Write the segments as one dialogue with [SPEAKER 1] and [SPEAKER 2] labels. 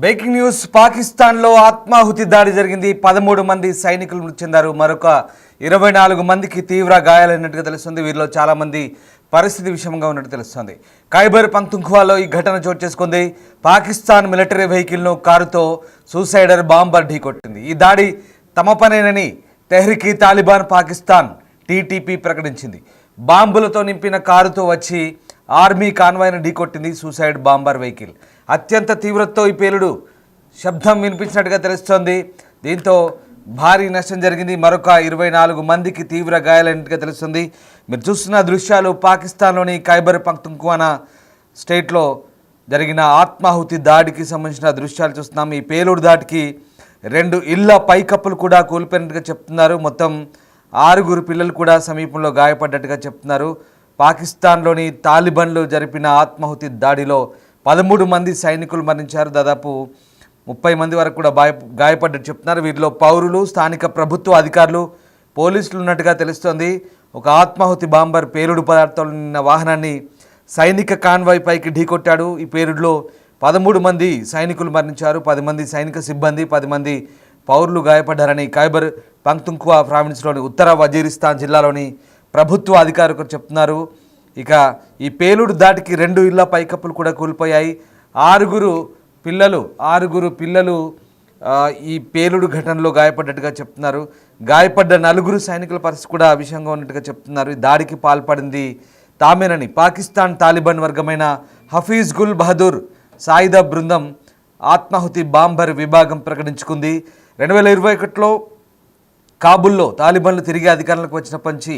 [SPEAKER 1] Breaking news. పాకిస్తాన్లో ఆత్మాహుతి దాడి జరిగింది. 13 మంది సైనికులు మృతి చెందారు. మరొక 24 మందికి తీవ్ర గాయాలైనట్టుగా తెలుస్తుంది. వీరిలో చాలా మంది పరిస్థితి విషమంగా ఉన్నట్టు తెలుస్తుంది. ఖైబర్ పఖ్తుంఖ్వాలో ఈ ఘటన చోటు చేసుకుంది. పాకిస్తాన్ మిలిటరీ వెహికల్ను కారుతో సూసైడర్ బాంబర్ ఢీకొట్టింది. ఈ దాడి తమ పనేనని తెహ్రీక్ తాలిబాన్ పాకిస్తాన్ టీటీపీ ప్రకటించింది. బాంబులతో నింపిన కారుతో వచ్చి ఆర్మీ కాన్వాయ్ను ఢీకొట్టింది సూసైడ్ బాంబర్ వెహికల్. అత్యంత తీవ్రతతో ఈ పేలుడు శబ్దం వినిపించినట్టుగా తెలుస్తోంది. దీంతో భారీ నష్టం జరిగింది. మరొక 24 మందికి తీవ్ర గాయాలైనట్టుగా తెలుస్తుంది. మీరు చూస్తున్న దృశ్యాలు పాకిస్తాన్లోని ఖైబర్ పఖ్తుంఖ్వా స్టేట్లో జరిగిన ఆత్మాహుతి దాడికి సంబంధించిన దృశ్యాలు చూస్తున్నాం. ఈ పేలుడు దాడికి 2 ఇళ్ల పైకప్పులు కూడా కూలిపోయినట్టుగా చెప్తున్నారు. మొత్తం 6 పిల్లలు కూడా సమీపంలో గాయపడ్డట్టుగా చెప్తున్నారు. పాకిస్తాన్లోని తాలిబాన్లు జరిపిన ఆత్మాహుతి దాడిలో 13 మంది సైనికులు మరణించారు. దాదాపు 30 మంది వరకు కూడా గాయపడ్డట్టు చెప్తున్నారు. వీరిలో పౌరులు, స్థానిక ప్రభుత్వ అధికారులు, పోలీసులు ఉన్నట్టుగా తెలుస్తోంది. ఒక ఆత్మాహుతి బాంబర్ పేలుడు పదార్థాలు నిన్న వాహనాన్ని సైనిక కాన్వాయ్ పైకి ఢీకొట్టాడు. ఈ పేలుడులో 13 మంది సైనికులు మరణించారు. 10 మంది సైనిక సిబ్బంది, 10 మంది పౌరులు గాయపడ్డారని ఖైబర్ పఖ్తుంఖ్వా ప్రావిన్స్లోని ఉత్తర వజీరిస్తాన్ జిల్లాలోని ప్రభుత్వ అధికారులు చెప్తున్నారు. ఇక ఈ పేలుడు దాటికి 2 ఇళ్ల పైకప్పులు కూడా కూలిపోయాయి. 6 పిల్లలు ఈ పేలుడు ఘటనలో గాయపడ్డట్టుగా చెప్తున్నారు. గాయపడ్డ 4 సైనికుల పరిస్థితి కూడా విషయంగా ఉన్నట్టుగా చెప్తున్నారు. ఈ దాడికి పాల్పడింది తామేనని పాకిస్తాన్ తాలిబాన్ వర్గమైన హఫీజ్ గుల్ బహదూర్ సాయుధ బృందం ఆత్మాహుతి బాంబర్ విభాగం ప్రకటించుకుంది. 2021లో కాబుల్లో తాలిబాన్లు తిరిగి అధికారంలోకి వచ్చినప్పటి నుంచి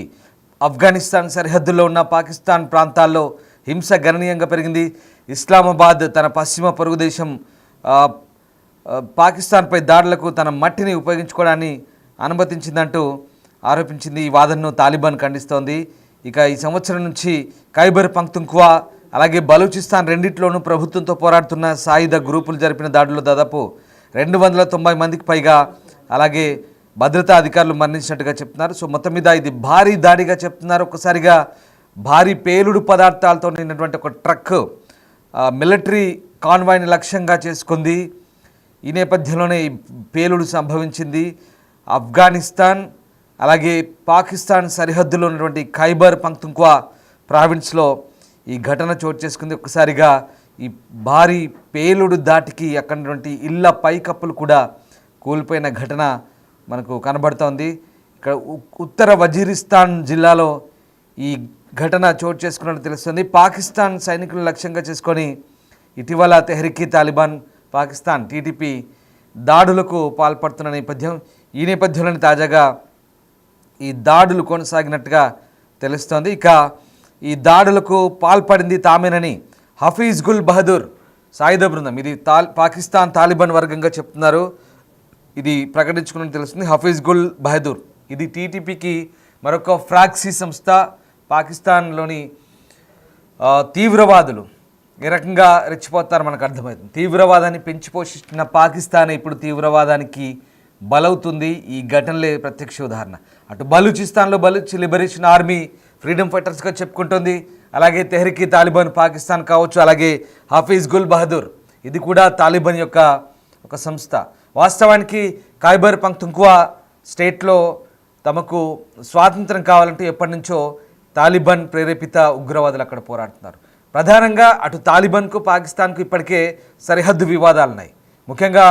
[SPEAKER 1] ఆఫ్ఘనిస్తాన్ సరిహద్దుల్లో ఉన్న పాకిస్తాన్ ప్రాంతాల్లో హింస గణనీయంగా పెరిగింది. ఇస్లామాబాద్ తన పశ్చిమ పొరుగు దేశం పాకిస్తాన్పై దాడులకు తన మట్టిని ఉపయోగించుకోవడాన్ని అనుమతించిందంటూ ఆరోపించింది. ఈ వాదనను తాలిబాన్ ఖండిస్తోంది. ఇక ఈ సంవత్సరం నుంచి ఖైబర్ పఖ్తుంఖ్వా అలాగే బలూచిస్తాన్ రెండిట్లోనూ ప్రభుత్వంతో పోరాడుతున్న సాయుధ గ్రూపులు జరిపిన దాడుల్లో దాదాపు 290 మందికి పైగా అలాగే భద్రతా అధికారులు మరణించినట్టుగా చెప్తున్నారు. సో మొత్తం మీద ఇది భారీ దాడిగా చెప్తున్నారు. ఒక్కసారిగా భారీ పేలుడు పదార్థాలతో నిన్నటువంటి ఒక ట్రక్ మిలిటరీ కాన్వాయ్ని లక్ష్యంగా చేసుకుంది. ఈ నేపథ్యంలోనే ఈ పేలుడు సంభవించింది. ఆఫ్ఘనిస్తాన్ అలాగే పాకిస్తాన్ సరిహద్దులో ఉన్నటువంటి ఖైబర్ పఖ్తుంఖ్వా ప్రావిన్స్లో ఈ ఘటన చోటు చేసుకుంది. ఒక్కసారిగా ఈ భారీ పేలుడు దాటికి అక్కడటువంటి ఇళ్ల పైకప్పులు కూడా కూలిపోయిన ఘటన మనకు కనబడుతోంది. ఇక్కడ ఉత్తర వజీరిస్తాన్ జిల్లాలో ఈ ఘటన చోటు చేసుకున్నట్టు తెలుస్తుంది. పాకిస్తాన్ సైనికులను లక్ష్యంగా చేసుకొని ఇటీవల తెహ్రీక్ తాలిబాన్ పాకిస్తాన్ టీటీపీ దాడులకు పాల్పడుతున్న నేపథ్యం. ఈ నేపథ్యంలోనే తాజాగా ఈ దాడులు కొనసాగినట్టుగా తెలుస్తోంది. ఇక ఈ దాడులకు పాల్పడింది తామేనని హఫీజ్ గుల్ బహదూర్ సాయుధ బృందం, ఇది పాకిస్తాన్ తాలిబాన్ వర్గంగా చెప్తున్నారు. ఇది ప్రకటించుకున్నట్టు తెలుస్తుంది. హఫీజ్ గుల్ బహదూర్ ఇది టీటీపీకి మరొక ఫ్రాక్సీ సంస్థ. పాకిస్తాన్లోని తీవ్రవాదులు ఏ రకంగా రెచ్చిపోతారో మనకు అర్థమవుతుంది. తీవ్రవాదాన్ని పెంచి పోషిస్తున్న పాకిస్తాన్ ఇప్పుడు తీవ్రవాదానికి బలవుతుంది. ఈ ఘటనలే ప్రత్యక్ష ఉదాహరణ. అటు బలూచిస్తాన్లో బలూచ్ లిబరేషన్ ఆర్మీ ఫ్రీడమ్ ఫైటర్స్గా చెప్పుకుంటుంది. అలాగే తెహ్రీక్ తాలిబాన్ పాకిస్తాన్ కావచ్చు, అలాగే హఫీజ్ గుల్ బహదూర్ ఇది కూడా తాలిబాన్ యొక్క ఒక సంస్థ. వాస్తవానికి ఖైబర్ పఖ్తుంఖ్వా స్టేట్లో తమకు స్వాతంత్రం కావాలంటే ఎప్పటి నుంచో తాలిబాన్ ప్రేరేపిత ఉగ్రవాదులు అక్కడ పోరాడుతున్నారు. ప్రధానంగా అటు తాలిబాన్కు పాకిస్తాన్కు ఇప్పటికే సరిహద్దు వివాదాలు ఉన్నాయి. ముఖ్యంగా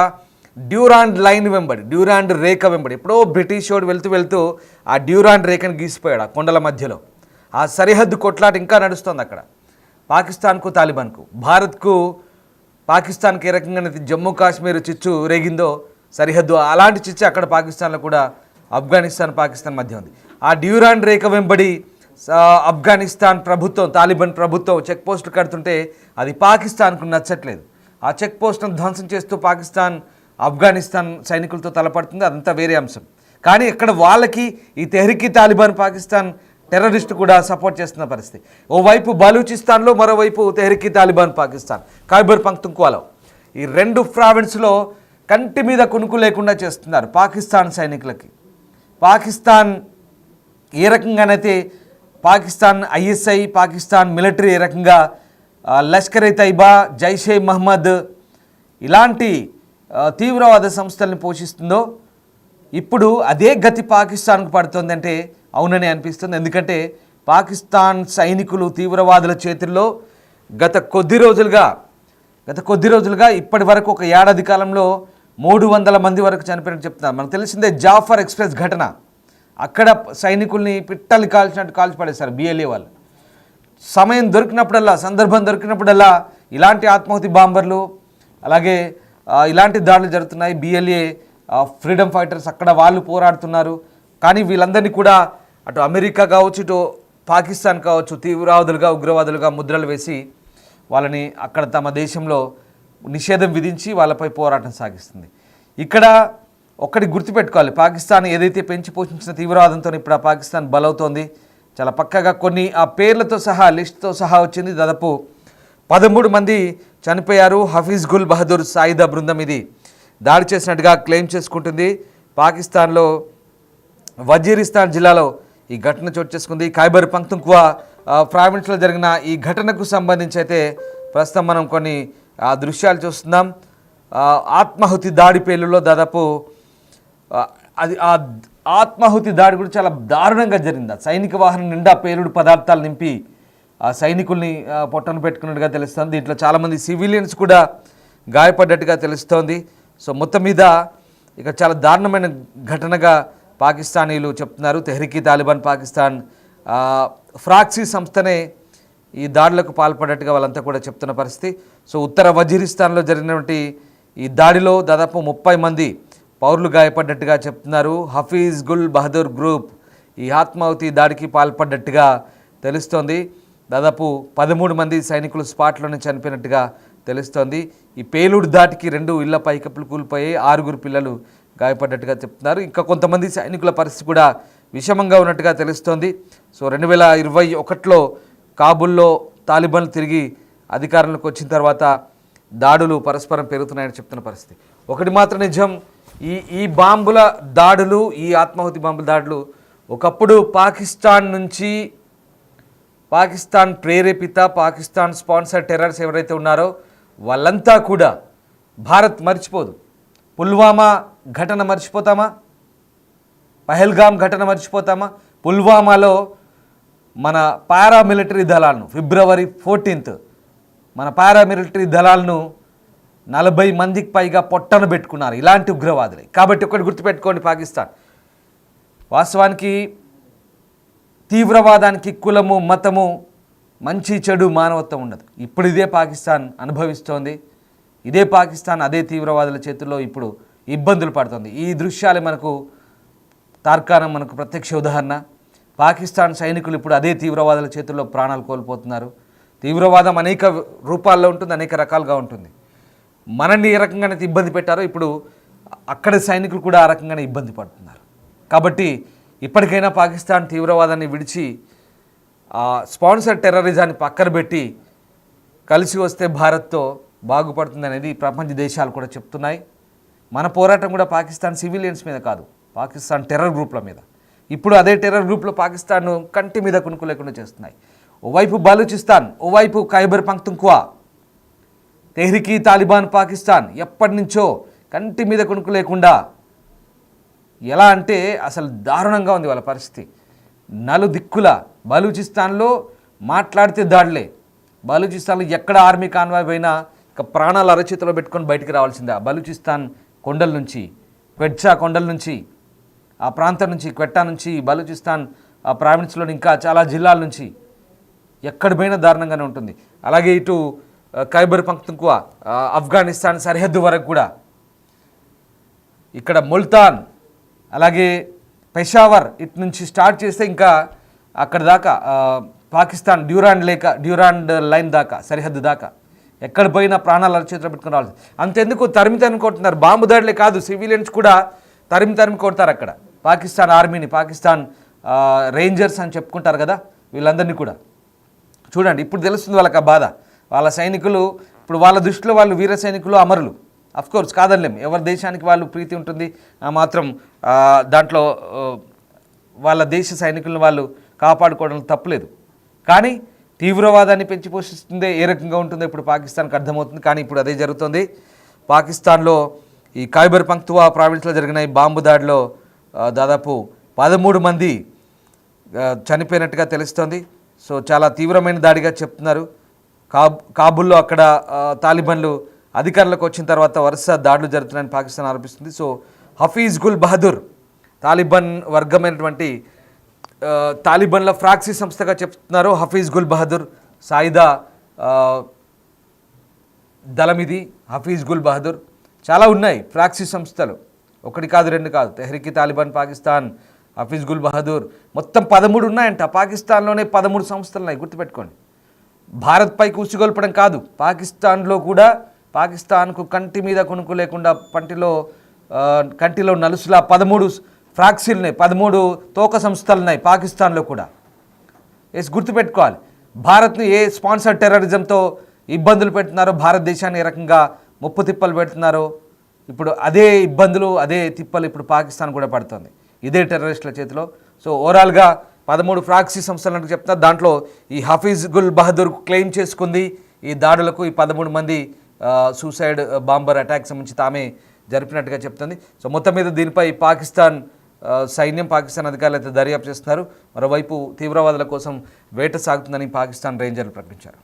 [SPEAKER 1] డ్యూరాండ్ లైన్ వెంబడి, డ్యూరాండ్ రేఖ వెంబడి ఎప్పుడో బ్రిటిష్ వాడు వెళ్తూ ఆ డ్యూరాండ్ రేఖను గీసిపోయాడు ఆ కొండల మధ్యలో. ఆ సరిహద్దు కొట్లాట ఇంకా నడుస్తుంది అక్కడ పాకిస్తాన్కు తాలిబాన్కు. భారత్కు పాకిస్తాన్కి ఏ రకంగా జమ్మూ కాశ్మీర్ చిచ్చు రేగిందో సరిహద్దు, అలాంటి చిచ్చు అక్కడ పాకిస్తాన్లో కూడా ఆఫ్ఘనిస్తాన్ పాకిస్తాన్ మధ్య ఉంది. ఆ డ్యూరాండ్ రేఖ వెంబడి ఆఫ్ఘనిస్తాన్ ప్రభుత్వం, తాలిబాన్ ప్రభుత్వం చెక్ పోస్టులు కడుతుంటే అది పాకిస్తాన్కు నచ్చట్లేదు. ఆ చెక్ పోస్టును ధ్వంసం చేస్తూ పాకిస్తాన్ ఆఫ్ఘనిస్తాన్ సైనికులతో తలపడుతుంది. అదంతా వేరే అంశం. కానీ ఇక్కడ వాళ్ళకి ఈ తెహ్రీక్ తాలిబాన్ పాకిస్తాన్ టెర్రరిస్టు కూడా సపోర్ట్ చేస్తున్న పరిస్థితి. ఓవైపు బలూచిస్తాన్లో, మరోవైపు తెహ్రీక్ తాలిబాన్ పాకిస్తాన్ ఖైబర్ పఖ్తుంఖ్వాలో ఈ 2 ప్రావిన్స్లో కంటి మీద కునుకు లేకుండా చేస్తున్నారు పాకిస్తాన్ సైనికులకి. పాకిస్తాన్ ఏ రకంగానైతే పాకిస్తాన్ ఐఎస్ఐ, పాకిస్తాన్ మిలిటరీ ఏ రకంగా లష్కర్-e-తైబా, జైషే మహమ్మద్ ఇలాంటి తీవ్రవాద సంస్థల్ని పోషిస్తుందో ఇప్పుడు అదే గతి పాకిస్తాన్కు పడుతుందంటే అవునని అనిపిస్తుంది. ఎందుకంటే పాకిస్తాన్ సైనికులు తీవ్రవాదుల చేతుల్లో గత కొద్ది రోజులుగా ఇప్పటి వరకు ఒక ఏడాది కాలంలో 300 మంది వరకు చనిపోయినట్టు చెప్తున్నారు. మనకు తెలిసిందే జాఫర్ ఎక్స్ప్రెస్ ఘటన, అక్కడ సైనికుల్ని పిట్టల్ని కాల్చినట్టు కాల్చి పడేశారు BLA వాళ్ళు. సమయం దొరికినప్పుడల్లా, సందర్భం దొరికినప్పుడల్లా ఇలాంటి ఆత్మాహుతి బాంబర్లు, అలాగే ఇలాంటి దాడులు జరుగుతున్నాయి. BLA ఫ్రీడమ్ ఫైటర్స్ అక్కడ వాళ్ళు పోరాడుతున్నారు. కానీ వీళ్ళందరినీ కూడా అటు అమెరికా కావచ్చు, ఇటు పాకిస్తాన్ కావచ్చు, తీవ్రవాదులుగా ఉగ్రవాదులుగా ముద్రలు వేసి వాళ్ళని అక్కడ తమ దేశంలో నిషేధం విధించి వాళ్ళపై పోరాటం సాగిస్తుంది. ఇక్కడ ఒక్కటి గుర్తుపెట్టుకోవాలి, పాకిస్తాన్ ఏదైతే పెంచి పోషించిన తీవ్రవాదంతో ఇప్పుడు ఆ పాకిస్తాన్ బలవుతోంది. చాలా పక్కగా కొన్ని ఆ పేర్లతో సహా లిస్టుతో సహా వచ్చింది. దాదాపు 13 మంది చనిపోయారు. హఫీజ్ గుల్ బహదూర్ సాయుధ బృందం ఇది దాడి చేసినట్టుగా క్లెయిమ్ చేసుకుంటుంది. పాకిస్తాన్లో వజీరిస్తాన్ జిల్లాలో ఈ ఘటన చోటు చేసుకుంది. ఖైబర్ పఖ్తూన్ఖ్వా ప్రావిన్స్లో జరిగిన ఈ ఘటనకు సంబంధించి అయితే ప్రస్తుతం మనం కొన్ని దృశ్యాలు చూస్తున్నాం. ఆత్మాహుతి దాడి పేలులో దాదాపు అది ఆ ఆత్మాహుతి దాడి కూడా చాలా దారుణంగా జరిగింది. సైనిక వాహనం నిండా పేలుడు పదార్థాలు నింపి ఆ సైనికుల్ని పొట్టను పెట్టుకున్నట్టుగా తెలుస్తోంది. దీంట్లో చాలామంది సివిలియన్స్ కూడా గాయపడ్డట్టుగా తెలుస్తోంది. సో మొత్తం మీద ఇక చాలా దారుణమైన ఘటనగా పాకిస్తానీలు చెప్తున్నారు. తెహ్రీక్ తాలిబాన్ పాకిస్తాన్ ఫ్రాక్సీ సంస్థనే ఈ దాడులకు పాల్పడ్డట్టుగా వాళ్ళంతా కూడా చెప్తున్న పరిస్థితి. సో ఉత్తర వజీరిస్తాన్లో జరిగినటువంటి ఈ దాడిలో దాదాపు 30 మంది పౌరులు గాయపడ్డట్టుగా చెప్తున్నారు. హఫీజ్ గుల్ బహదూర్ గ్రూప్ ఈ ఆత్మాహుతి దాడికి పాల్పడ్డట్టుగా తెలుస్తోంది. దాదాపు 13 మంది సైనికులు స్పాట్లోనే చనిపోయినట్టుగా తెలుస్తోంది. ఈ పేలుడు దాటికి 2 ఇళ్ల పైకప్పులు కూలిపోయి 6 పిల్లలు గాయపడ్డట్టుగా చెప్తున్నారు. ఇంకా కొంతమంది సైనికుల పరిస్థితి కూడా విషమంగా ఉన్నట్టుగా తెలుస్తోంది. సో 2021లో కాబూల్లో తాలిబాన్లు తిరిగి అధికారంలోకి వచ్చిన తర్వాత దాడులు పరస్పరం పెరుగుతున్నాయని చెప్తున్న పరిస్థితి. ఒకటి మాత్రం నిజం, ఈ బాంబుల దాడులు, ఈ ఆత్మాహుతి బాంబుల దాడులు ఒకప్పుడు పాకిస్తాన్ ప్రేరేపిత, పాకిస్తాన్ స్పాన్సర్ టెర్రర్స్ ఎవరైతే ఉన్నారో వాళ్ళంతా కూడా భారత్ మర్చిపోదు. పుల్వామా ఘటన మర్చిపోతామా? పహల్గామ్ ఘటన మర్చిపోతామా? పుల్వామాలో మన పారామిలిటరీ దళాలను ఫిబ్రవరి 14 మన పారామిలిటరీ దళాలను 40 మందికి పైగా పొట్టన పెట్టుకున్నారు ఇలాంటి ఉగ్రవాదులే. కాబట్టి ఒకటి గుర్తుపెట్టుకోండి, పాకిస్తాన్ వాస్తవానికి తీవ్రవాదానికి కులము, మతము, మంచి చెడు, మానవత్వం ఉండదు. ఇప్పుడు ఇదే పాకిస్తాన్ అనుభవిస్తోంది. ఇదే పాకిస్తాన్ అదే తీవ్రవాదుల చేతుల్లో ఇప్పుడు ఇబ్బందులు పడుతుంది. ఈ దృశ్యాలే మనకు తార్కాణం, మనకు ప్రత్యక్ష ఉదాహరణ. పాకిస్తాన్ సైనికులు ఇప్పుడు అదే తీవ్రవాదుల చేతుల్లో ప్రాణాలు కోల్పోతున్నారు. తీవ్రవాదం అనేక రూపాల్లో ఉంటుంది, అనేక రకాలుగా ఉంటుంది. మనల్ని ఏ రకంగానే ఇబ్బంది పెట్టారో ఇప్పుడు అక్కడ సైనికులు కూడా ఆ రకంగానే ఇబ్బంది పడుతున్నారు. కాబట్టి ఇప్పటికైనా పాకిస్తాన్ తీవ్రవాదాన్ని విడిచి స్పాన్సర్ టెర్రరిజాన్ని పక్కన పెట్టి కలిసి వస్తే భారత్తో బాగుపడుతుంది అనేది ప్రపంచ దేశాలు కూడా చెప్తున్నాయి. మన పోరాటం కూడా పాకిస్తాన్ సివిలియన్స్ మీద కాదు, పాకిస్తాన్ టెర్రర్ గ్రూప్ల మీద. ఇప్పుడు అదే టెర్రర్ గ్రూప్లో పాకిస్తాన్ను కంటి మీద కునుకు లేకుండా చేస్తున్నాయి. ఓవైపు బలూచిస్తాన్, ఓవైపు ఖైబర్ పఖ్తూన్ఖ్వా, తెహ్రీక్ తాలిబాన్ పాకిస్తాన్ ఎప్పటి నుంచో కంటి మీద కునుకు లేకుండా, ఎలా అంటే అసలు దారుణంగా ఉంది వాళ్ళ పరిస్థితి. నలుదిక్కుల బలూచిస్తాన్లో మాట్లాడితే దాడులే. బలూచిస్తాన్లో ఎక్కడ ఆర్మీ కాన్వాయ్ పోయినా ఇక ప్రాణాలు అరచేతిలో పెట్టుకొని బయటికి రావాల్సిందే. బలూచిస్తాన్ కొండల నుంచి, క్వెట్టా కొండల నుంచి, ఆ ప్రాంతం నుంచి, క్వెట్టా నుంచి, బలూచిస్తాన్ ఆ ప్రావిన్స్లోని ఇంకా చాలా జిల్లాల నుంచి ఎక్కడ పోయినా దారుణంగానే ఉంటుంది. అలాగే ఇటు ఖైబర్ పఖ్తూన్ఖ్వా ఆఫ్ఘనిస్తాన్ సరిహద్దు వరకు కూడా, ఇక్కడ ముల్తాన్, అలాగే పెషావర్, ఇటు నుంచి స్టార్ట్ చేస్తే ఇంకా అక్కడ దాకా పాకిస్తాన్ డ్యూరాండ్ లైన్ దాకా, సరిహద్దు దాకా ఎక్కడ పోయినా ప్రాణాలు అరచేతిలో పెట్టుకుని రావాలి. అంతెందుకు తరిమి కొడుతున్నారు. బాంబు దాడులే కాదు, సివిలియన్స్ కూడా తరిమి కొడతారు అక్కడ. పాకిస్తాన్ ఆర్మీని, పాకిస్తాన్ రేంజర్స్ అని చెప్పుకుంటారు కదా, వీళ్ళందరినీ కూడా చూడండి. ఇప్పుడు తెలుస్తుంది వాళ్ళకి ఆ బాధ. వాళ్ళ సైనికులు ఇప్పుడు వాళ్ళ దృష్టిలో వాళ్ళు వీర సైనికులు, అమరులు. అఫ్కోర్స్ కాదనలేం, ఎవరి దేశానికి వాళ్ళు ప్రీతి ఉంటుంది, మాత్రం దాంట్లో వాళ్ళ దేశ సైనికులను వాళ్ళు కాపాడుకోవడం తప్పులేదు. కానీ తీవ్రవాదాన్ని పెంచి పోషిస్తుందే ఏ రకంగా ఉంటుందో ఇప్పుడు పాకిస్తాన్కి అర్థమవుతుంది. కానీ ఇప్పుడు అదే జరుగుతుంది. పాకిస్తాన్లో ఈ ఖైబర్ పఖ్తూవా ప్రావిన్స్లో జరిగిన ఈ బాంబు దాడిలో దాదాపు 13 మంది చనిపోయినట్టుగా తెలుస్తోంది. సో చాలా తీవ్రమైన దాడిగా చెప్తున్నారు. కాబూల్లో అక్కడ తాలిబాన్లు అధికారంలోకి వచ్చిన తర్వాత వరుస దాడులు జరుగుతున్నాయని పాకిస్తాన్ ఆరోపిస్తుంది. సో హఫీజ్ గుల్ బహదూర్ తాలిబాన్ వర్గమైనటువంటి తాలిబాన్ల ఫ్రాక్సీ సంస్థగా చెప్తున్నారు. హఫీజ్ గుల్ బహదూర్ సాయుధ దళం ఇది. హఫీజ్ గుల్ బహదూర్ చాలా ఉన్నాయి ఫ్రాక్సీ సంస్థలు, ఒకటి కాదు రెండు కాదు. తెహ్రీక్ తాలిబాన్ పాకిస్తాన్, హఫీజ్ గుల్ బహదూర్, మొత్తం 13 ఉన్నాయంట. పాకిస్తాన్లోనే 13 సంస్థలు ఉన్నాయి, గుర్తుపెట్టుకోండి. భారత్పై కూసిగొల్పడం కాదు, పాకిస్తాన్లో కూడా పాకిస్తాన్కు కంటి మీద కొనుక్కు లేకుండా కంటిలో నలుసులా 13 ఫ్రాక్సీలు ఉన్నాయి, 13 తోక సంస్థలు ఉన్నాయి పాకిస్తాన్లో కూడా. గుర్తుపెట్టుకోవాలి. భారత్ని ఏ స్పాన్సర్ టెర్రరిజంతో ఇబ్బందులు పెడుతున్నారో, భారతదేశాన్ని ఏ రకంగా ముప్పు తిప్పలు పెడుతున్నారో, ఇప్పుడు అదే ఇబ్బందులు అదే తిప్పలు ఇప్పుడు పాకిస్తాన్ కూడా పడుతుంది ఇదే టెర్రరిస్టుల చేతిలో. సో ఓవరాల్గా 13 ఫ్రాక్సీ సంస్థలు అంటే చెప్తున్నారు. దాంట్లో ఈ హఫీజ్ గుల్ బహదూర్ క్లెయిమ్ చేసుకుంది ఈ దాడులకు ఈ 13 మంది సూసైడ్ బాంబర్ అటాక్ సంబంధించి తామే జరిపినట్టుగా చెప్తుంది. సో మొత్తం మీద దీనిపై పాకిస్తాన్ సైన్యం, పాకిస్తాన్ అధికారులు అయితే దర్యాప్తు చేస్తున్నారు. మరోవైపు తీవ్రవాదుల కోసం వేట సాగుతుందని పాకిస్తాన్ రేంజర్లు ప్రకటించారు.